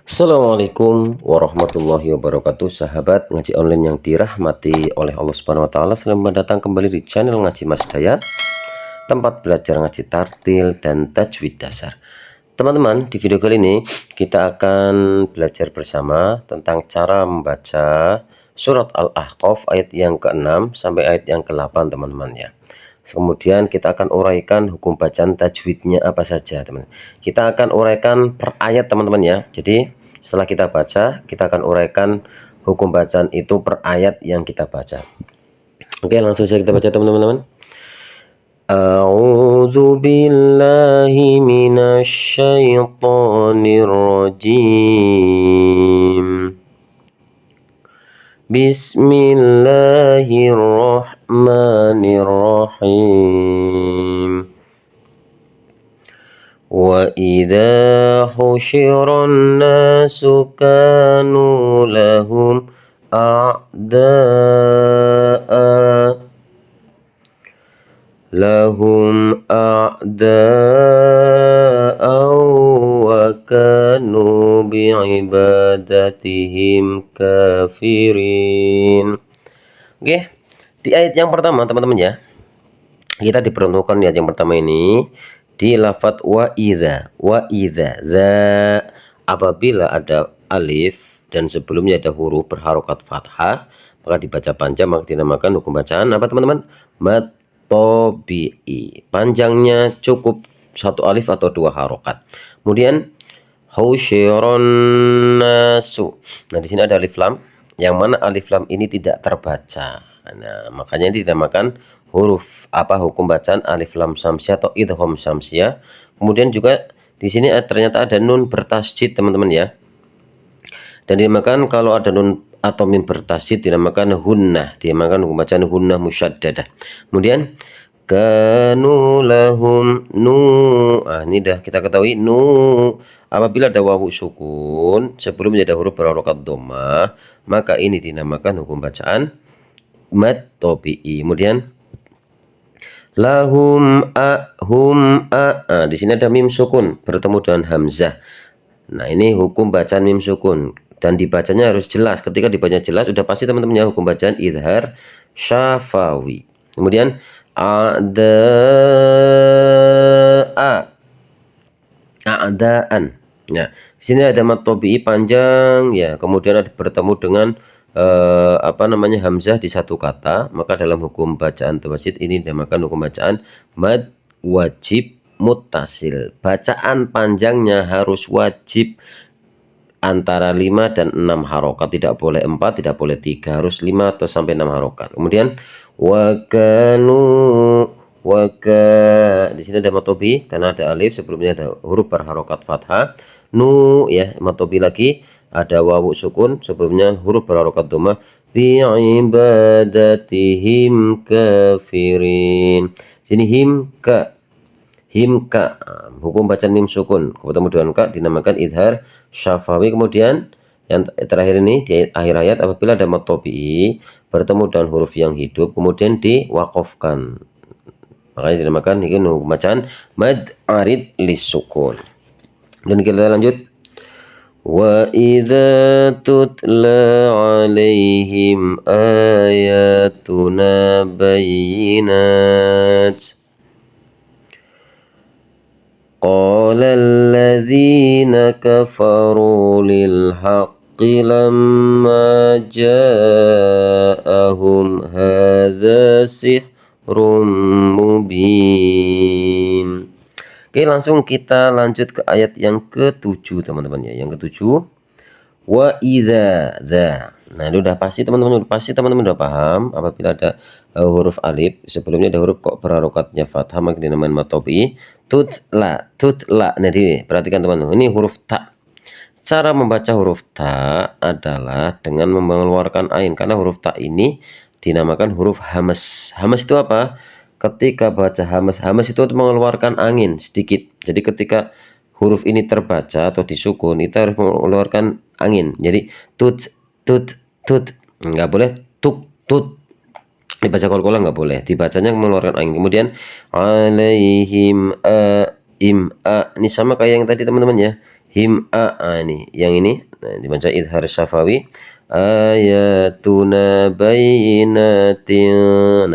Assalamualaikum warahmatullahi wabarakatuh, sahabat ngaji online yang dirahmati oleh Allah Subhanahu wa taala. Selamat datang kembali di channel Ngaji Mas Dayat, tempat belajar ngaji tartil dan tajwid dasar. Teman-teman, di video kali ini kita akan belajar bersama tentang cara membaca surat Al-Ahqaf ayat yang ke-6 sampai ayat yang ke-8, teman-teman ya. Kemudian kita akan uraikan hukum bacaan tajwidnya apa saja, teman. Kita akan uraikan per ayat, teman-teman ya. Jadi setelah kita baca, kita akan uraikan hukum bacaan itu per ayat yang kita baca. Oke, langsung saja kita baca, teman-teman. A'udzu billahi minasy syaithanir rajim. Bismillahirrahmanirrahim. Wa idza husyiran nasu kanu lahum a'da'a wa kanu bi'ibadatihim kafirin. Oke, di ayat yang pertama, teman-teman ya, kita diperuntukkan di ayat yang pertama ini di lafadz wa idza. Apabila ada alif dan sebelumnya ada huruf berharokat fathah, maka dibaca panjang, maka dinamakan hukum bacaan apa, teman-teman? Mad tabi'i. Panjangnya cukup satu alif atau dua harokat. Kemudian husyiron nasu. Nah, di sini ada alif lam, yang mana alif lam ini tidak terbaca. Nah, makanya dinamakan huruf apa, hukum bacaan alif lam samsiah atau idgham samsiah. Kemudian juga di sini ternyata ada nun bertasjid, teman-teman ya. Dan dinamakan kalau ada nun atau mim bertasjid dinamakan hunnah, dinamakan hukum bacaan hunnah musyaddadah. Kemudian kanu lahum nu. Ini dah kita ketahui nu. Apabila ada wawu sukun sebelumnya ada huruf berharokat dhammah, maka ini dinamakan hukum bacaan mad tabi'i. Kemudian lahum di sini ada mim sukun bertemu dengan hamzah. Nah, ini hukum bacaan mim sukun dan dibacanya harus jelas. Ketika dibacanya jelas udah pasti, teman-teman ya, hukum bacaan idhar syafawi. Kemudian a'daan. Nah, di sini ada mad tabi'i panjang ya, kemudian ada bertemu dengan hamzah di satu kata, maka dalam hukum bacaan tawasid ini dinamakan hukum bacaan mad wajib muttasil. Bacaan panjangnya harus wajib antara 5 dan 6 harokat, tidak boleh 4, tidak boleh 3, harus 5 atau sampai 6 harokat. Kemudian di sini ada matobi karena ada alif, sebelumnya ada huruf berharokat fathah. Nu ya, matobi lagi ada wawu sukun, sebelumnya huruf berharokat dhammah. Bi'ibadatihim kafirin. Sini himka. Hukum bacaan mim sukun ketemu dengan ka dinamakan idhar syafawi. Kemudian yang terakhir ini di akhir ayat, apabila ada mad tabi'i bertemu dengan huruf yang hidup kemudian diwaqafkan, makanya dinamakan ini hukum bacaan mad arid lisukun. Dan kita lanjut. Wa idza tutla alaihim ayatuna bayyinat qala alladhina kafaru lil haqqi lamma ja'ahum hadza sihrun mubin. Oke, langsung kita lanjut ke ayat yang ke-7, teman-teman ya. Yang ke-7 wa idza dza. Nah, ini udah pasti teman-teman, udah paham apabila ada huruf alif sebelumnya ada huruf kok berharokatnya fathah, maka dinamakan mad tabi'i. Tutla. Nah, perhatikan teman-teman, ini huruf ta. Cara membaca huruf ta adalah dengan mengeluarkan ain, karena huruf ta ini dinamakan huruf hamas. Hamas itu apa? Ketika baca hamas itu mengeluarkan angin sedikit. Jadi ketika huruf ini terbaca atau disukun, itu harus mengeluarkan angin. Jadi tut, nggak boleh tuk, dibaca kol-kolan nggak boleh, dibacanya mengeluarkan angin. Kemudian alaihim ini sama kayak yang tadi, teman-teman ya. ini yang ini dibaca idhar syafawi. Ayatuna bayyinatin.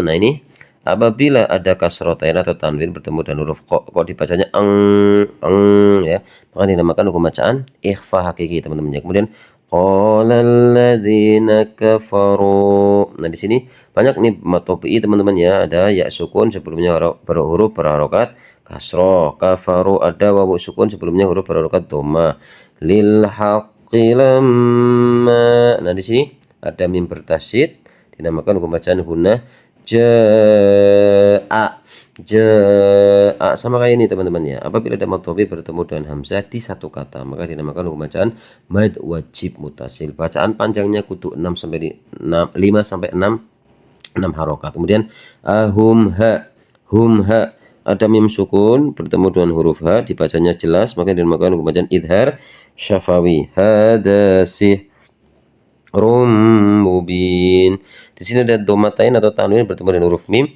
Nah ini apabila ada kasrotain atau tanwin bertemu dengan huruf kok dibacanya ya, maka dinamakan hukum bacaan ikhfa hakiki teman-teman ya. Kemudian qalal ladzina kafaru. Nah di sini banyak nih matobi teman-teman ya, ada ya sukun sebelumnya berhuruf berharokat kasroh, kafaru ada wawu sukun sebelumnya huruf berharokat dhamma, lil haqqi lamma. Nah di sini ada mim bertasydid dinamakan hukum bacaan hunah ja'a sama kayak ini teman-teman ya. Apabila ada mad dhamir bertemu dengan hamzah di satu kata maka dinamakan hukum bacaan mad wajib mutasil. Bacaan panjangnya kudu 5 sampai 6 harokat. Kemudian humha ada mim sukun bertemu dengan huruf ha dibacanya jelas maka dinamakan hukum bacaan idhar syafawi. Hadasih mubin. Di sini ada domatain atau tanwin bertemu dengan huruf mim.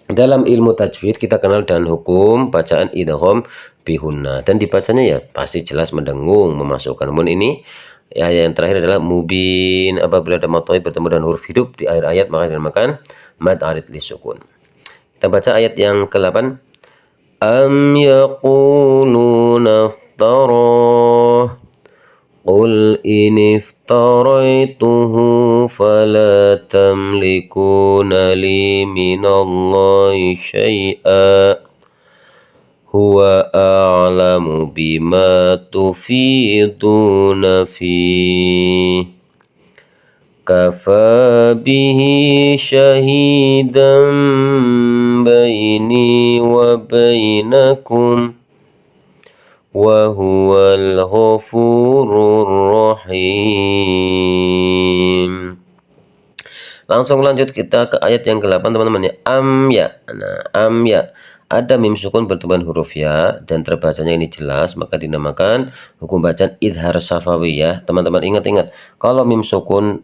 Dalam ilmu tajwid kita kenal dengan hukum bacaan idgham bihunna dan dibacanya ya pasti jelas mendengung memasukkan. Namun ini ya yang terakhir adalah mubin. Apabila ada mad bertemu dengan huruf hidup di akhir ayat maka dinamakan mad arid lisukun. Kita baca ayat yang ke-8. Am yaquluna iftarah qul in iftaraytuhu fala tamlikuna li minallahi syai'a huwa a'lamu bima tufiduna fihi kafa bihi syahidan baini wa bainakum wa huwal ghafurur rahim. Langsung lanjut kita ke ayat yang ke-8 teman-teman ya. Am ya ada mim sukun bertemu huruf ya dan terbacanya ini jelas maka dinamakan hukum bacaan idhar syafawi ya. Teman-teman ingat-ingat kalau mim sukun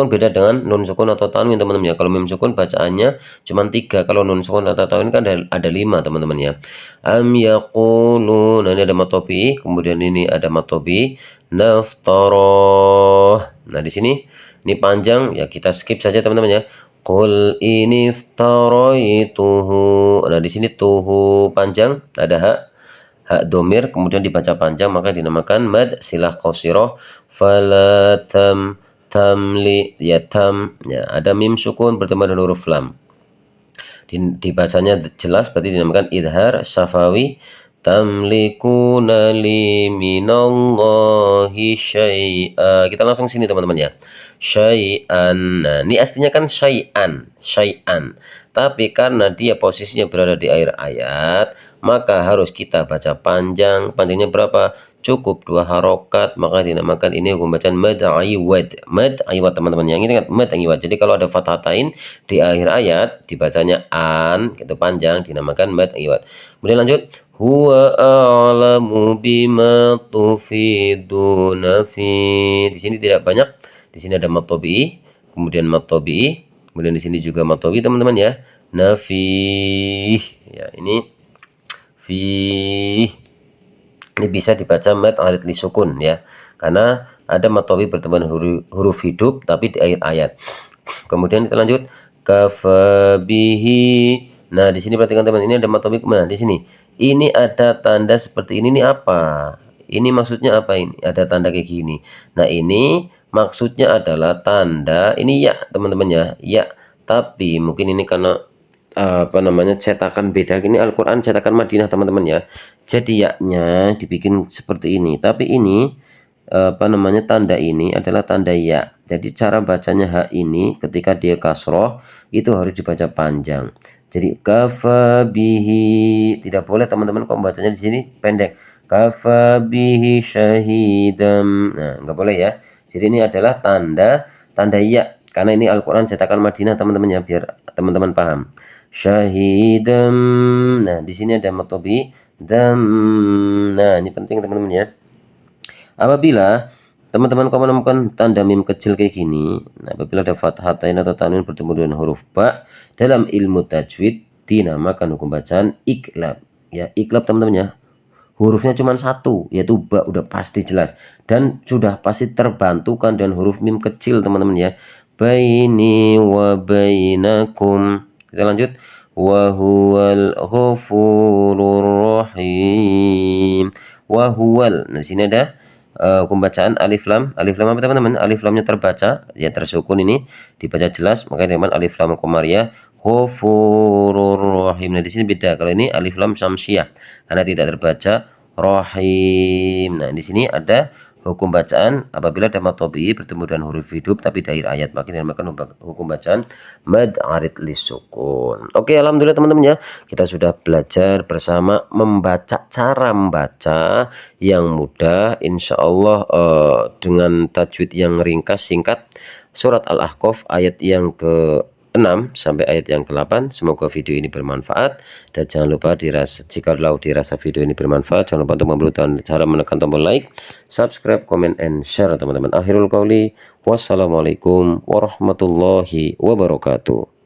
beda dengan nun sukun atau tanwin teman-teman ya. Kalau mim sukun bacaannya cuma 3, kalau nun sukun atau tanwin kan ada 5 teman-teman ya. Am yaqulu, nah ini ada matobi, kemudian ini ada matobi naftaroh. Nah di sini ini panjang ya, kita skip saja teman-teman ya. Qul in iftaraytuhu. Nah di sini tuhu panjang, ada hak domir kemudian dibaca panjang maka dinamakan mad silah qasirah. Fala tamli ya tam ya, ada mim sukun bertemu dengan huruf lam. Dibacanya jelas berarti dinamakan idhar syafawi. Tamlikuna li minallahi syai'a. Kita langsung sini teman-teman ya. Syai'an. Nah, ini aslinya kan syai'an. Tapi karena dia posisinya berada di akhir ayat, maka harus kita baca panjang. Panjangnya berapa? Cukup 2 harokat, maka dinamakan ini hukum bacaan mad aywad. Mad aywad teman-teman. Yang ini kan mad aywad. Jadi kalau ada fathatain di akhir ayat dibacanya an, gitu panjang dinamakan mad aywad. Kemudian lanjut. Huwa a'lamu bima tufiduna fi. Di sini tidak banyak. Di sini ada mad tabi'i, kemudian mad tabi'i, kemudian di sini juga mad tabi'i teman-teman ya. Nafi. Ya, ini fi. Ini bisa dibaca mad arid lisukun ya. Karena ada mad tabi'i bertemu dengan huruf hidup tapi di akhir ayat. Kemudian kita lanjut kafa bihi. Nah, di sini perhatikan teman, ini ada mad tabi'i kemana? Di sini. Ini ada tanda seperti ini apa? Ini maksudnya apa ini? Ada tanda kayak gini. Nah, ini maksudnya adalah tanda ini ya, teman-teman ya. Ya, tapi mungkin ini karena cetakan beda. Ini Al-Qur'an cetakan Madinah, teman-teman ya. Jadi ya-nya dibikin seperti ini. Tapi ini tanda ini adalah tanda ya. Jadi cara bacanya ha ini ketika dia kasroh itu harus dibaca panjang. Jadi kafa bihi, tidak boleh teman-teman kok bacanya di sini pendek. Kafa bihi syahidam. Nah, enggak boleh ya. Jadi ini adalah tanda ya karena ini Al-Qur'an cetakan Madinah teman-teman ya, biar teman-teman paham. Syahidam. Nah, di sini ada matobi dam. Nah, ini penting teman-teman ya. Apabila teman-teman kau menemukan tanda mim kecil kayak gini, nah, apabila ada fathatain atau tanwin bertemu dengan huruf ba dalam ilmu tajwid dinamakan hukum bacaan iqlab. ya iklab teman-teman ya. Hurufnya cuma satu, yaitu ba, udah pasti jelas dan sudah pasti terbantukan dan huruf mim kecil teman-teman ya. Baini wa bainakum. Kita lanjut. Wa huwal ghafurur rahim. Wa huwal. Nah, di sini ada hukum bacaan alif lam. Alif lam apa teman-teman? Alif lamnya terbaca, ya tersukun ini dibaca jelas, makanya dengan alif lam komariah ghafurur rahim. Nah, di sini beda. Kalau ini alif lam samsiah karena tidak terbaca rahim. Nah, di sini ada hukum bacaan apabila dhamma tabi'i bertemu dengan huruf hidup tapi di akhir ayat, maka dinamakan hukum bacaan mad arid lisukun. Oke, alhamdulillah teman-teman ya. Kita sudah belajar bersama membaca, cara membaca yang mudah insyaallah dengan tajwid yang ringkas singkat. Surat Al-Ahqaf ayat yang ke 6 sampai ayat yang ke-8. Semoga video ini bermanfaat dan jangan lupa jika dirasa video ini bermanfaat, jangan lupa untuk memberitahu cara menekan tombol like, subscribe, comment, and share teman-teman. Akhirul qauli wassalamualaikum warahmatullahi wabarakatuh.